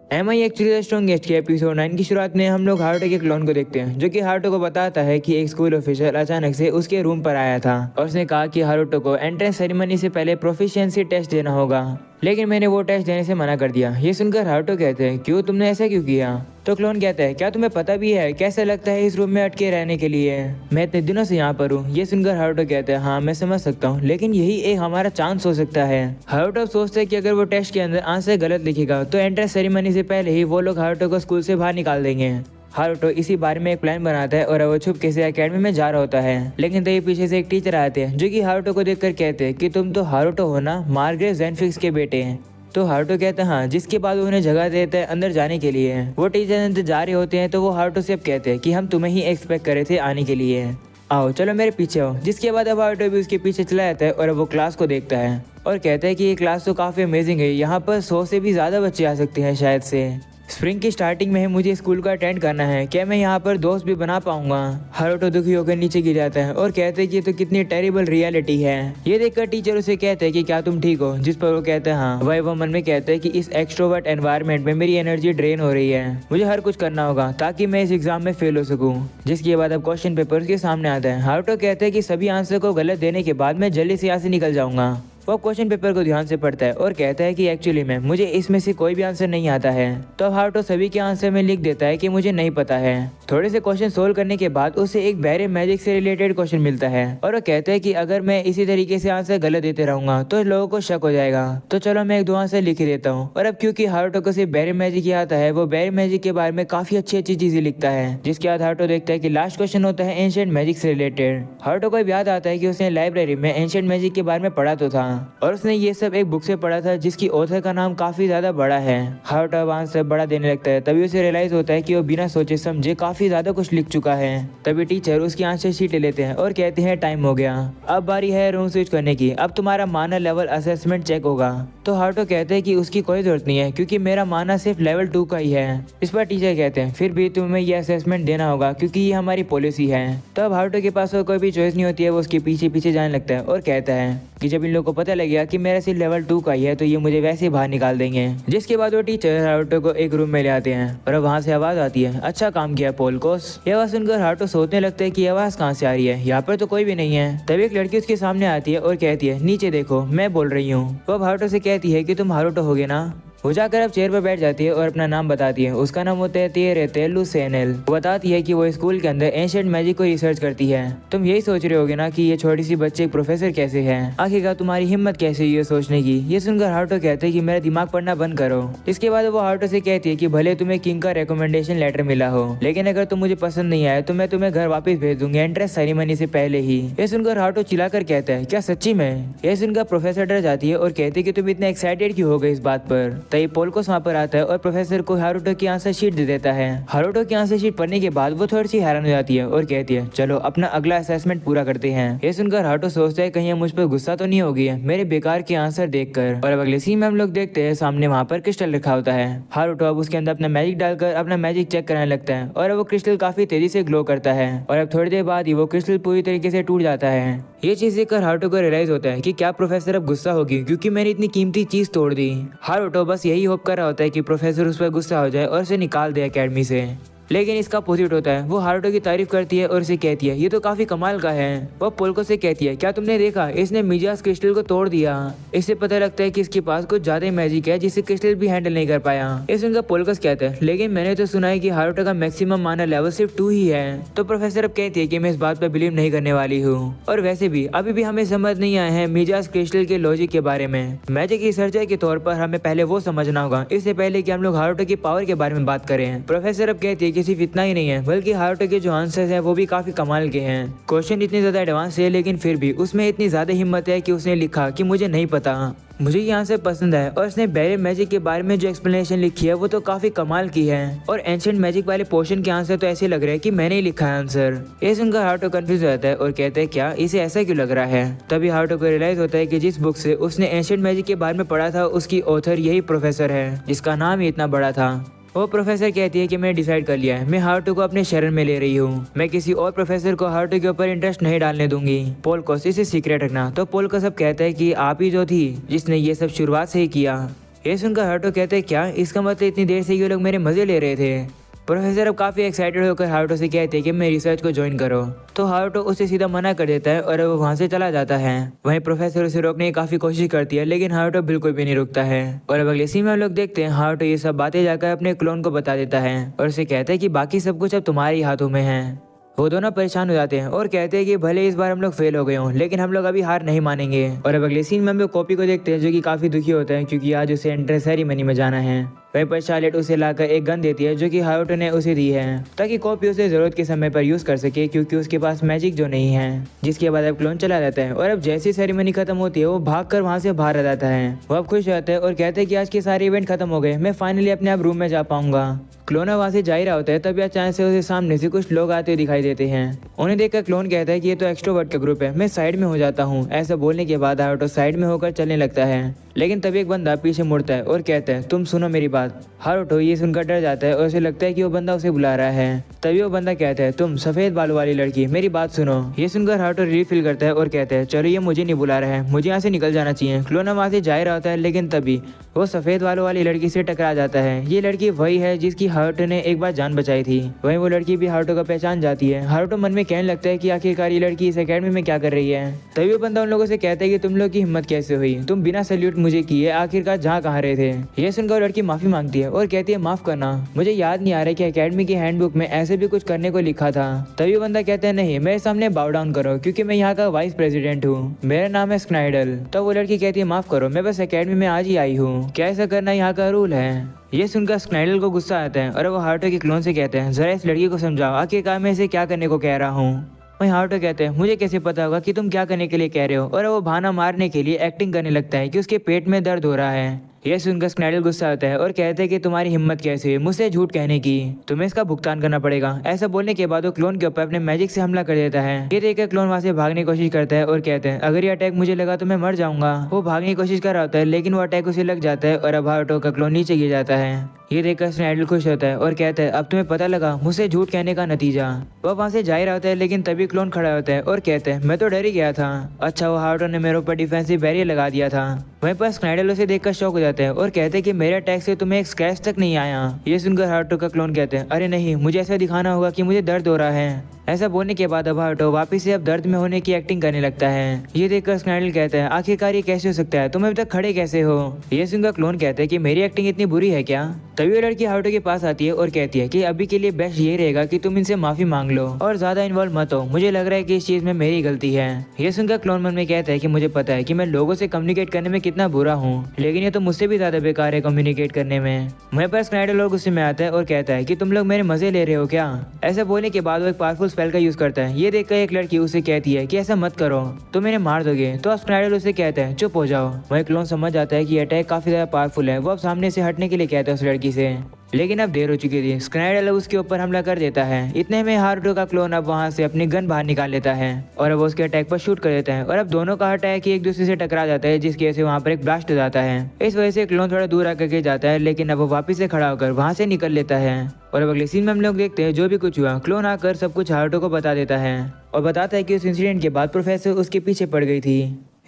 M I actually the strongest के episode 9 की शुरुआत में हम लोग हारुतो के क्लोन को देखते हैं, जो कि हारुतो को बताता है कि एक स्कूल ऑफिसर अचानक से उसके रूम पर आया था और उसने कहा कि हारुतो को एंट्रेंस सेरेमनी से पहले प्रोफिशिएंसी टेस्ट देना होगा, लेकिन मैंने वो टेस्ट देने से मना कर दिया। ये सुनकर हारुतो कहते हैं, क्यों, तुमने ऐसा क्यों किया? तो क्लोन कहता है, क्या तुम्हें पता भी है कैसा लगता है इस रूम में अटके रहने के लिए? मैं इतने दिनों से यहाँ पर हूँ। ये सुनकर हारुतो कहता है, हाँ मैं समझ सकता हूँ, लेकिन यही एक हमारा चांस हो सकता है। हारुतो सोचता है कि अगर वो टेस्ट के अंदर आंसर गलत लिखेगा तो एंट्रेंस सेरेमनी से पहले ही वो लोग हारुतो को स्कूल से बाहर निकाल देंगे। हारुतो इसी बारे में एक प्लान बनाता है और वो छुपके से एकेडमी में जा रहा होता है, लेकिन तभी पीछे से एक टीचर आते हैं जो कि हारुतो को देखकर कहते हैं कि तुम तो हारुतो हो ना, मार्गरेट ज़ेनफिक्स के बेटे हैं। तो हारुतो कहता है हाँ, जिसके बाद उन्हें जगह देता है अंदर जाने के लिए। वो टीचर अंदर जा रहे होते हैं तो वो हारुतो से अब कहते हैं कि हम तुम्हें ही एक्सपेक्ट कर रहे थे आने के लिए, आओ चलो मेरे पीछे आओ। जिसके बाद अब हारुतो भी उसके पीछे चला जाता है और अब वो क्लास को देखता है और कहता है कि ये क्लास तो काफ़ी अमेजिंग है, यहाँ पर 100 से भी ज़्यादा बच्चे आ सकते हैं शायद से। स्प्रिंग की स्टार्टिंग में ही मुझे स्कूल को अटेंड करना है, क्या मैं यहाँ पर दोस्त भी बना पाऊंगा? हारुतो दुखी होकर नीचे गिर जाता है और कहते हैं कि ये तो कितनी टेरिबल रियलिटी है। ये देखकर टीचर उसे कहते हैं कि क्या तुम ठीक हो? जिस पर वो कहता है हाँ। वो मन में कहता है कि इस एक्सट्रोवर्ट एनवायरनमेंट में मेरी एनर्जी ड्रेन हो रही है, मुझे हर कुछ करना होगा ताकि मैं इस एग्जाम में फेल हो सकूँ। जिसके बाद अब क्वेश्चन पेपर उसके सामने आता है। हारुतो कहते हैं कि सभी आंसर को गलत देने के बाद मैं जल्दी से यहाँ से निकल जाऊंगा। वो क्वेश्चन पेपर को ध्यान से पढ़ता है और कहता है कि एक्चुअली में मुझे इसमें से कोई भी आंसर नहीं आता है। तो हारुतो सभी के आंसर में लिख देता है कि मुझे नहीं पता है। थोड़े से क्वेश्चन सोल्व करने के बाद उसे एक बैरे मैजिक से रिलेटेड क्वेश्चन मिलता है और वो कहता है कि अगर मैं इसी तरीके से आंसर गलत देते रहूंगा तो लोगों को शक हो जाएगा, तो चलो मैं एक दो आंसर लिख ही देता हूँ। और अब क्योंकि हारुतो को सिर्फ बैरे मैजिक ही आता है, वो बैरे मैजिक के बारे में काफी अच्छी अच्छी चीजें लिखता है। जिसके बाद हारुतो देखता है कि लास्ट क्वेश्चन होता है एंशिएंट मैजिक से रिलेटेड। हारुतो को याद आता है कि उसने लाइब्रेरी में एंशिएंट मैजिक के बारे में पढ़ा तो था और उसने ये सब एक बुक से पढ़ा था जिसकी ऑथर का नाम काफी ज्यादा बड़ा है। हारुतो अब आंसर बड़ा देने लगता है, तभी उसे रियलाइज होता है कि वो बिना सोचे समझे काफी ज्यादा कुछ लिख चुका है। तभी टीचर उसकी आंसर शीटें लेते हैं और कहते हैं टाइम हो गया, अब बारी है रूम स्विच करने की, अब तुम्हारा माना लेवल असेसमेंट चेक होगा। तो हारुतो कहते हैं कि उसकी कोई जरूरत नहीं है क्योंकि मेरा माना सिर्फ लेवल 2 का ही है। इस पर टीचर कहते हैं फिर भी तुम्हें यह असेसमेंट देना होगा क्योंकि ये हमारी पॉलिसी है। तो अब हारुतो के पास कोई भी चॉइस नहीं होती है, वो उसके पीछे पीछे जाने लगता है और कहता है कि जब इन लोगों को पता लग गया कि मेरा सिर्फ लेवल 2 का ही है तो ये मुझे वैसे ही बाहर निकाल देंगे। जिसके बाद वो टीचर हारुतो को एक रूम में ले आते हैं और अब वहाँ से आवाज आती है, अच्छा काम किया पोलकोस। ये आवाज सुनकर हारुतो सोचने लगता है कि आवाज कहाँ से आ रही है, यहाँ पर तो कोई भी नहीं है। तभी एक लड़की उसके सामने आती है और कहती है नीचे देखो मैं बोल रही हूँ। वो हारुतो से कहती है कि तुम हारुतो होगे ना। वो जाकर अब चेयर पर बैठ जाती है और अपना नाम बताती है। उसका नाम होता है तेरेतेलु सेनेल। वो बताती है कि वो स्कूल के अंदर एंशिएंट मैजिक को रिसर्च करती है। तुम यही सोच रहे होगे ना कि ये छोटी सी बच्चे प्रोफेसर कैसे है, आखिरकार तुम्हारी हिम्मत कैसे हुई है सोचने की। ये सुनकर हारुतो कहते हैं कि मेरा दिमाग पढ़ना बंद करो। इसके बाद वो हारुतो से कहती है कि भले तुम्हें किंग का रिकमेंडेशन लेटर मिला हो, लेकिन अगर तुम मुझे पसंद नहीं आया तो मैं तुम्हें घर वापस भेज दूंगी एंट्रेंस सेरेमनी से पहले ही। ये सुनकर हारुतो चिल्लाकर कहता है क्या सच्ची में? ये सुनकर प्रोफेसर डर जाती है और कहती है कि तुम इतने एक्साइटेड क्यों हो गए इस बात पर। तभी पोलकोस वहाँ पर आता है और प्रोफेसर को हारुतो की आंसर शीट दे देता है। हारुतो की आंसर शीट पढ़ने के बाद वो थोड़ी सी हैरान हो जाती है और कहती है चलो अपना अगला असेसमेंट पूरा करते हैं। ये सुनकर हारुतो सोचता है कहीं मुझ पर गुस्सा तो नहीं हो गई है मेरे बेकार के आंसर देखकर। और अब अगले सीन में हम लोग देखते हैं सामने वहाँ पर क्रिस्टल रखा होता है। हारुतो अब उसके अंदर अपना मैजिक डालकर अपना मैजिक चेक कराने लगता है और अब वो क्रिस्टल काफी तेजी से ग्लो करता है और अब थोड़ी देर बाद ही वो क्रिस्टल पूरी तरीके से टूट जाता है। ये चीज देखकर हारुतो को रियलाइज होता है कि क्या प्रोफेसर अब गुस्सा होगी क्योंकि मैंने इतनी कीमती चीज तोड़ दी। हारुतो बस यही होप कर रहा होता है कि प्रोफेसर उस पर गुस्सा हो जाए और उसे निकाल दे एकेडमी से, लेकिन इसका अपोजिट होता है। वो हारुतो की तारीफ करती है और उसे कहती है ये तो काफी कमाल का है। वो पोल्को से कहती है क्या तुमने देखा, इसने मिजाज क्रिस्टल को तोड़ दिया। इससे पता लगता है कि इसके पास कुछ ज्यादा मैजिक है जिसे क्रिस्टल भी हैंडल नहीं कर पाया। इस सुनकर पोल्कोस कहता है लेकिन मैंने तो सुना है कि हारुतो का मैक्सिमम माना लेवल सिर्फ 2 ही है। तो प्रोफेसर अब कहती है कि मैं इस बात पर बिलीव नहीं करने वाली हूँ और वैसे भी अभी भी हमें समझ नहीं आया है मिजाज क्रिस्टल के लॉजिक के बारे में। मैजिक रिसर्चर के तौर पर हमें पहले वो समझना होगा इससे पहले कि हम लोग हारुतो की पावर के बारे में बात करें। प्रोफेसर अब कहती है कि सिर्फ इतना ही नहीं है बल्कि हारुतो के जो आंसर्स हैं वो भी काफी कमाल के हैं। क्वेश्चन इतने ज्यादा एडवांस है लेकिन फिर भी उसमें इतनी ज्यादा हिम्मत है कि उसने लिखा कि मुझे नहीं पता, मुझे ये आंसर पसंद है। और उसने बैरे मैजिक के बारे में जो एक्सप्लेनेशन लिखी है वो तो काफी कमाल की है और एंशिएंट मैजिक वाले पोर्शन के आंसर तो ऐसे लग रहे हैं कि मैंने ही लिखा है आंसर। ये सुनकर हारुतो कंफ्यूज हो जाता है और कहता है क्या इसे ऐसा क्यों लग रहा है। तभी हारुतो को रियलाइज होता है कि जिस बुक से उसने एंशिएंट मैजिक के बारे में पढ़ा था उसकी ऑथर यही प्रोफेसर है जिसका नाम ही इतना बड़ा था। वो प्रोफेसर कहती है कि मैंने डिसाइड कर लिया है, मैं हारुतो को अपने शरण में ले रही हूँ। मैं किसी और प्रोफेसर को हारुतो के ऊपर इंटरेस्ट नहीं डालने दूंगी। पोलकोस इसे सीक्रेट रखना। तो पोलकोस अब कहता है कि आप ही जो थी जिसने ये सब शुरुआत से ही किया। ये सुनकर हारुतो कहते हैं क्या, इसका मतलब इतनी देर से ये लोग मेरे मजे ले रहे थे। प्रोफेसर अब काफी एक्साइटेड होकर हारुतो से कहते हैं कि मैं रिसर्च को ज्वाइन करो। तो हारुतो उसे सीधा मना कर देता है और वो वहाँ से चला जाता है। वहीं प्रोफेसर उसे रोकने की काफी कोशिश करती है, लेकिन हारुतो बिल्कुल भी नहीं रुकता है। और अब अगले सीन में हम लोग देखते हैं हारुतो ये सब बातें जाकर अपने क्लोन को बता देता है और उसे कहता है कि बाकी सब कुछ अब तुम्हारे हाथों में है। वो दोनों परेशान हो जाते हैं और कहते हैं कि भले इस बार हम लोग फेल हो गए हों, लेकिन हम लोग अभी हार नहीं मानेंगे। और अब अगले सीन में हम लोग कॉपी को देखते हैं जो कि काफी दुखी होता है क्योंकि आज उसे एंट्रेंस सेरेमनी में जाना है। वहीं पर शार्लेट उसे लाकर एक गन देती है जो कि हारुतो ने उसे दी है ताकि कॉपी उसे जरूरत के समय पर यूज कर सके, क्योंकि उसके पास मैजिक जो नहीं है। जिसके बाद अब क्लोन चला जाता है और अब जैसी सेरेमनी खत्म होती है वो भागकर वहाँ से बाहर आ जाता है। वो अब खुश रहता है और कहते हैं कि आज के सारे इवेंट खत्म हो गए, मैं फाइनली अपने आप रूम में जा पाऊंगा। क्लोन वहाँ से जा ही रहा होता है तभी अचानक से उसे सामने से कुछ लोग आते हुए दिखाई देते हैं। उन्हें देखकर क्लोन कहता है कि ये तो एक्सट्रोवर्ट का ग्रुप है, मैं साइड में हो जाता हूँ। ऐसा बोलने के बाद हारुतो साइड में होकर चलने लगता है, लेकिन तभी एक बंदा पीछे मुड़ता है और कहता है तुम सुनो मेरी बात। हारुतो ये सुनकर डर जाता है और उसे लगता है कि वो बंदा उसे बुला रहा है। तभी वो बंदा कहता है तुम सफेद बालों वाली लड़की, मेरी बात सुनो। ये सुनकर हारुतो रिलीफ फील करता है और कहता है चलो ये मुझे नहीं बुला रहा है, मुझे यहाँ से निकल जाना चाहिए। क्लोन वहाँ से जा रहा होता है, लेकिन तभी वो सफेद बालों वाली लड़की से टकरा जाता है। ये लड़की वही है जिसकी हारुतो ने एक बार जान बचाई थी। वहीं वो लड़की भी हारुतो का पहचान जाती है। हारुतो मन में कहने लगता है कि आखिरकार ये लड़की इस अकेडमी में क्या कर रही है। तभी वो बंदा उन लोगों से कहता है कि तुम लोग की हिम्मत कैसे हुई, तुम बिना सैल्यूट मुझे किए आखिरकार जहाँ कहाँ रहे थे। ये सुनकर लड़की माफी मांगती है और कहती है माफ करना, मुझे याद नहीं आ रहा कि एकेडमी की हैंडबुक में ऐसे भी कुछ करने को लिखा था। तभी बंदा कहता है नहीं, मेरे सामने बाउ डाउन करो क्योंकि मैं यहाँ का वाइस प्रेसिडेंट हूँ, मेरा नाम है स्नाइडल। तो वो लड़की कहती है माफ करो, मैं बस एकेडमी में आज ही आई हूँ, क्या ऐसा करना यहाँ का रूल है। ये सुनकर स्नाइडल को गुस्सा आता है और वो हारुतो के क्लोन से कहते हैं जरा इस लड़की को समझाओ आखिरकार मैं इसे क्या करने को कह रहा हूँ। वहीं हारुतो कहते हैं मुझे कैसे पता होगा कि तुम क्या करने के लिए कह रहे हो। और वो बहाना मारने के लिए एक्टिंग करने लगता है कि उसके पेट में दर्द हो रहा है। यह सुनकर स्नाइडल गुस्सा आता है और कहते हैं कि तुम्हारी हिम्मत कैसे हुई मुझसे झूठ कहने की, तुम्हें इसका भुगतान करना पड़ेगा। ऐसा बोलने के बाद वो क्लोन के ऊपर अपने मैजिक से हमला कर देता है। ये देखकर क्लोन वहाँ से भागने की कोशिश करता है और कहते हैं अगर ये अटैक मुझे लगा तो मैं मर जाऊंगा। वो भागने की कोशिश कर रहा होता है लेकिन वो अटैक उसे लग जाता है और अब हारुतो का क्लोन नीचे गिर जाता है। ये देखकर स्नाइडल खुश होता है और कहता है अब तुम्हें पता लगा मुझसे झूठ कहने का नतीजा। वह वहाँ से जा रहा होता है लेकिन तभी क्लोन खड़ा होता है और कहते हैं मैं तो डर ही गया था, अच्छा वो हारुतो ने मेरे ऊपर डिफेंसिव बैरियर लगा दिया था। वहीं पर स्नाइडल उसे देखकर शॉक हो जाता है और कहते हैं कि मेरे अटैक से तुम्हें एक स्क्रैच तक नहीं आया। ये सुनकर हारुतो का क्लोन कहते हैं अरे नहीं, मुझे ऐसा दिखाना होगा कि मुझे दर्द हो रहा है। ऐसा बोलने के बाद अब हारुतो वापिस से अब दर्द में होने की एक्टिंग करने लगता है। ये देखकर स्नाइडल कहता है आखिरकार ये कैसे हो सकता है, तुम अभी तक खड़े कैसे हो। ये सुनकर क्लोन कहता है कि मेरी एक्टिंग इतनी बुरी है क्या। तभी वो लड़की हारुतो के पास आती है और कहती है कि अभी के लिए बेस्ट ये रहेगा कि तुम इनसे माफी मांग लो और ज्यादा इन्वॉल्व मत हो, मुझे लग रहा है कि इस चीज में मेरी गलती है। ये सुनकर क्लोन मन में कहता है कि मुझे पता है कि मैं लोगों से कम्युनिकेट करने में कितना बुरा हूँ, लेकिन ये तो मुझसे भी ज्यादा बेकार है कम्युनिकेट करने में। मेरे पास स्नाइडल और गुस्से में आता है और कहता है कि तुम लोग मेरे मजे ले रहे हो क्या। ऐसा बोलने के बाद वो एक पावरफुल स्पेल का यूज करता है। ये देखकर एक लड़की उसे कहती है कि ऐसा मत करो, तुम इन्हें मार दोगे। तो स्नाइडल उसे कहता है चुप हो जाओ। वही क्लोन समझ जाता है कि अटैक काफी ज्यादा पावरफुल है। वो अब सामने से हटने के लिए कहता है उस लड़की से, लेकिन अब देर हो चुकी थी। स्नाइडल उसके ऊपर हमला कर देता है। इतने में हारुतो का क्लोन अब वहाँ से अपनी गन बाहर निकाल लेता है और अब उसके अटैक पर शूट कर देता है और अब दोनों का अटैक एक दूसरे से टकरा जाता है, जिसकी वजह से वहाँ पर एक ब्लास्ट हो जाता है। इस वजह से क्लोन थोड़ा दूर आकर के जाता है, लेकिन अब वो वापस से खड़ा होकर वहाँ से निकल लेता है। और अब अगले सीन में हम लोग देखते हैं जो भी कुछ हुआ क्लोन आकर सब कुछ हारुतो को बता देता है और बताता है कि उस इंसिडेंट के बाद प्रोफेसर उसके पीछे पड़ गई थी।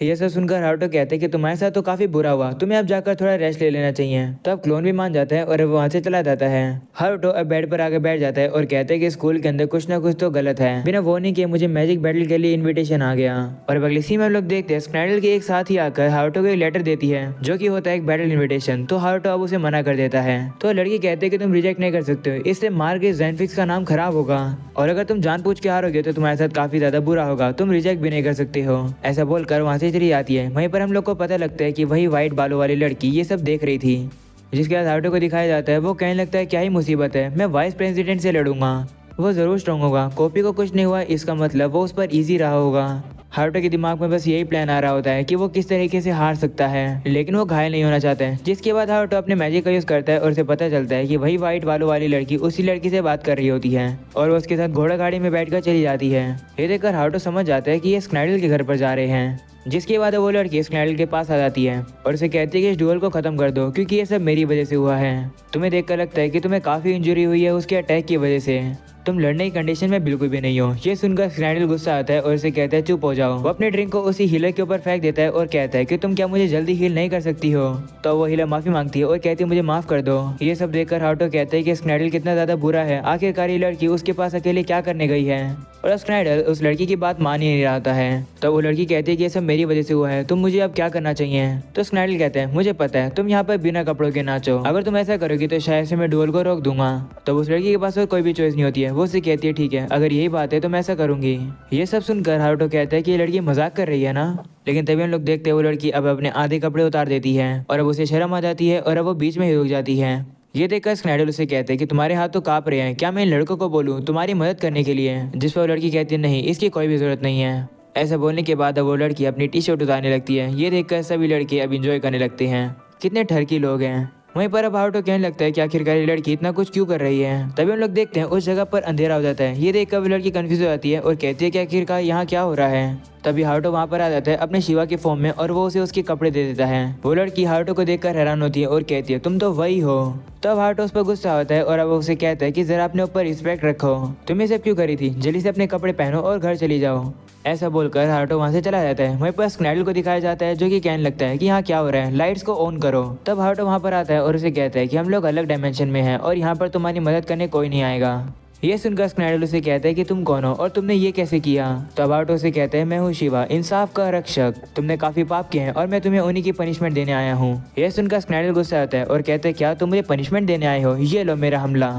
ये सब सुनकर हारुतो कहते हैं कि तुम्हारे साथ तो काफी बुरा हुआ, तुम्हें अब जाकर थोड़ा रेस्ट ले लेना चाहिए। तब क्लोन भी मान जाता है और अब वहाँ से चला जाता है। हारुतो अब बेड पर आके बैठ जाता है और कहते हैं कि स्कूल के अंदर कुछ ना कुछ तो गलत है, बिना वार्निंग के मुझे मैजिक बैटल के लिए इन्विटेशन आ गया। और अब अगले सीन में हम लोग देखते हैं स्नाइडल के एक साथ ही आकर हारुतो को एक लेटर देती है जो कि होता है एक बैटल इन्विटेशन। तो हारुतो अब उसे मना कर देता है। तो लड़की कहते हैं कि तुम रिजेक्ट नहीं कर सकते हो, इससे मार्ग ज़ेनफिक्स का नाम खराब होगा और अगर तुम जानबूझ के हारोगे तो तुम्हारे साथ काफी ज्यादा बुरा होगा, तुम रिजेक्ट भी नहीं कर सकते हो। ऐसा बोलकर वहाँ से चली जाती है। पर हम लोग को पता लगता है कि वही व्हाइट बालों वाली लड़की ये सब देख रही थी। जिसके बाद हारुतो को दिखाया जाता है। वो कहने लगता है क्या ही मुसीबत है, मैं वाइस प्रेसिडेंट से लड़ूंगा, वो जरूर स्ट्रॉन्ग होगा, कॉपी को कुछ नहीं हुआ इसका मतलब वो उस पर इजी रहा होगा। हारुतो के दिमाग में बस यही प्लान आ रहा होता है कि वो किस तरीके से हार सकता है, लेकिन वो घायल नहीं होना चाहता है। जिसके बाद हारुतो अपने मैजिक का यूज करता है और उसे पता चलता है कि वही व्हाइट बालों वाली लड़की उसी लड़की से बात कर रही होती है और वो उसके साथ घोड़ा गाड़ी में बैठकर चली जाती है। ये देखकर हारुतो समझ जाता है कि ये स्नाइडल के घर पर जा रहे हैं। जिसके बाद वो लड़की स्नाइडल के पास आ जाती है और उसे कहती है कि इस ड्यूल को खत्म कर दो क्योंकि ये सब मेरी वजह से हुआ है। तुम्हें देखकर लगता है कि तुम्हें काफी इंजरी हुई है उसके अटैक की वजह से। तुम लड़ने की कंडीशन में बिल्कुल भी नहीं हो। ये सुनकर स्नैडल गुस्सा आता है और उसे कहता है चुप हो जाओ। वो अपने ड्रिंक को उसी हीलर के ऊपर फेंक देता है और कहता है कि तुम क्या मुझे जल्दी हील नहीं कर सकती हो। तो वो हीलर माफी मांगती है और कहती है मुझे माफ कर दो। ये सब देखकर हारुतो कहता है कि स्नैडल कितना ज्यादा बुरा है, आखिरकार ये लड़की उसके पास अकेले क्या करने गई है। और स्नैडल उस लड़की की बात मान ही नहीं रहा है। तो वो लड़की कहती है कि ये सब मेरी वजह से हुआ है, तुम मुझे अब क्या करना चाहिए। तो स्नैडल कहते हैं मुझे पता है, तुम यहाँ पर बिना कपड़ों के नाचो, अगर तुम ऐसा करोगी तो शायद से मैं डुअल को रोक दूंगा। तो उस लड़की के पास और कोई भी चॉइस नहीं होती है, वो उसे कहती है ठीक है, अगर यही बात है तो मैं ऐसा करूंगी। ये सब सुनकर हारुतो कहता है कि ये लड़की मजाक कर रही है ना। लेकिन तभी हम लोग देखते हैं वो लड़की अब अपने आधे कपड़े उतार देती है और अब उसे शर्म आ जाती है और अब वो बीच में ही रुक जाती है। ये देखकर स्नैडल उसे कहते हैं कि तुम्हारे हाथ तो कांप रहे हैं, क्या मैं इन लड़कों को बोलूं तुम्हारी मदद करने के लिए। जिस पर वो लड़की कहती है नहीं, इसकी कोई भी जरूरत नहीं है। ऐसा बोलने के बाद अब वो लड़की अपनी टी शर्ट उतारने लगती है। ये देखकर सभी लड़के अब इंजॉय करने लगते हैं। कितने ठरकी लोग हैं। वहीं पर अब हारुतो कहने लगता है कि आखिरकार ये लड़की इतना कुछ क्यों कर रही है। तभी हम लोग देखते हैं उस जगह पर अंधेरा हो जाता है। ये देखकर वो लड़की कंफ्यूज हो जाती है और कहती है कि आखिरकार यहाँ क्या हो रहा है। तभी हारुतो वहाँ पर आ जाता है अपने शिवा के फॉर्म में और वो उसे उसके कपड़े दे देता है। वो लड़की हारुतो को देखकर हैरान होती है और कहती है तुम तो वही हो। तब हारुतो उस पर गुस्सा होता है और अब उसे कहता है कि जरा अपने ऊपर रिस्पेक्ट रखो, तुम ये सब क्यों करी थी, जल्दी से अपने कपड़े पहनो और घर चली जाओ। ऐसा बोलकर हारुतो वहाँ से चला जाता है। वहीं पर स्नैडल को दिखाया जाता है जो कि कहने लगता है कि यहाँ क्या हो रहा है, लाइट्स को ऑन करो। तब हारुतो वहाँ पर आता है और उसे कहता है कि हम लोग अलग डायमेंशन में हैं और यहाँ पर तुम्हारी मदद करने कोई नहीं आएगा। ये सुनकर स्नैडल उसे कहता है कि तुम कौन हो और तुमने ये कैसे किया। तब हारुतो उसे कहता है मैं हूँ शिवा, इंसाफ का रक्षक, तुमने काफी पाप किए हैं और मैं तुम्हें उन्हीं की पनिशमेंट देने आया हूँ। यह सुनकर स्नैडल गुस्सा आता है और कहते हैं क्या तुम मुझे पनिशमेंट देने आए हो, ये लो मेरा हमला।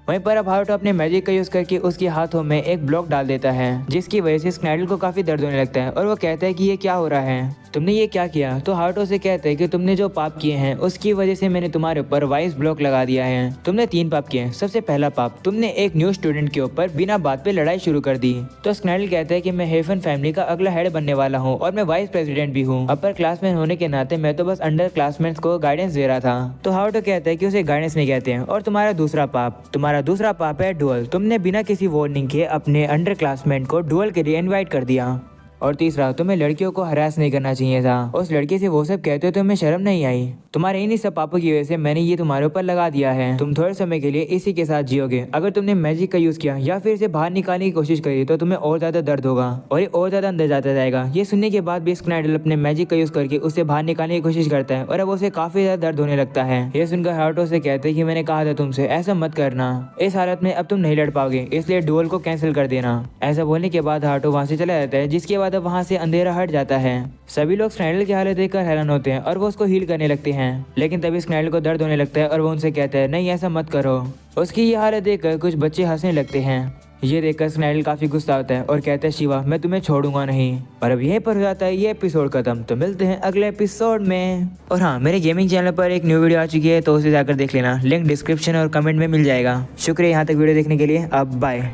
वहीं पर अब हारुतो अपने मैजिक का यूज करके उसके हाथों में एक ब्लॉक डाल देता है, जिसकी वजह से स्नैडल को काफी दर्द होने लगता है और वो कहता है कि ये क्या हो रहा है, तुमने ये क्या किया। तो हारुतो से कहते हैं कि तुमने जो पाप किए हैं उसकी वजह से मैंने तुम्हारे ऊपर वाइस ब्लॉक लगा दिया है। तुमने 3 पाप किए हैं। सबसे पहला पाप, तुमने एक न्यू स्टूडेंट के ऊपर बिना बात पे लड़ाई शुरू कर दी। तो स्नैडल कहता है कि मैं हेफन फैमिली का अगला हेड बनने वाला हूँ और मैं वाइस प्रेसिडेंट भी हूँ। अपर क्लासमैन होने के नाते मैं तो बस अंडर क्लासमेट्स को गाइडेंस दे रहा था। तो हारुतो कहता है कि उसे गाइडेंस नहीं कहते हैं। और तुम्हारा दूसरा पाप है डुअल, तुमने बिना किसी वार्निंग के अपने अंडर क्लासमेट को डुअल के लिए इनवाइट कर दिया। और तीसरा, तुम्हें लड़कियों को हरास नहीं करना चाहिए था। उस लड़के से वो सब कहते हो तो तुम्हें शर्म नहीं आई। तुम्हारे इन्हीं सब पापों की वजह से मैंने ये तुम्हारे ऊपर लगा दिया है। तुम थोड़े समय के लिए इसी के साथ जियोगे। अगर तुमने मैजिक का यूज किया या फिर इसे बाहर निकालने की कोशिश करी तो तुम्हें और ज्यादा दर्द होगा और ये और ज्यादा अंदर जाता जाएगा। ये सुनने के बाद भी स्नैडल अपने मैजिक का यूज करके उसे बाहर निकालने की कोशिश करता है और अब उसे काफी ज्यादा दर्द होने लगता है। ये सुनकर हारुतो से कहते हैं कि मैंने कहा था तुमसे ऐसा मत करना, इस हालत में अब तुम नहीं लड़ पाओगे, इसलिए डुअल को कैंसिल कर देना। ऐसा बोलने के बाद हारुतो वहाँ से चला जाता है, जिसके बाद अब वहाँ से अंधेरा हट जाता है। सभी लोग स्नैडल की हालत देखकर हैरान होते हैं और वो उसको हील करने लगते हैं। लेकिन तभी स्नैडल को दर्द होने लगता है और वो उनसे कहता है नहीं ऐसा मत करो। उसकी ये हालत देखकर कुछ बच्चे हंसने लगते हैं। ये देखकर स्नैडल काफी गुस्सा होता है और कहता है शिवा मैं तुम्हें छोड़ूंगा नहीं। और अब यहीं पर हो जाता है ये एपिसोड खत्म। तो मिलते हैं अगले एपिसोड में। और हाँ, मेरे गेमिंग चैनल पर एक न्यू वीडियो आ चुकी है तो उसे जाकर देख लेना, लिंक डिस्क्रिप्शन और कमेंट में मिल जाएगा। शुक्रिया यहाँ तक वीडियो देखने के लिए। अब बाय।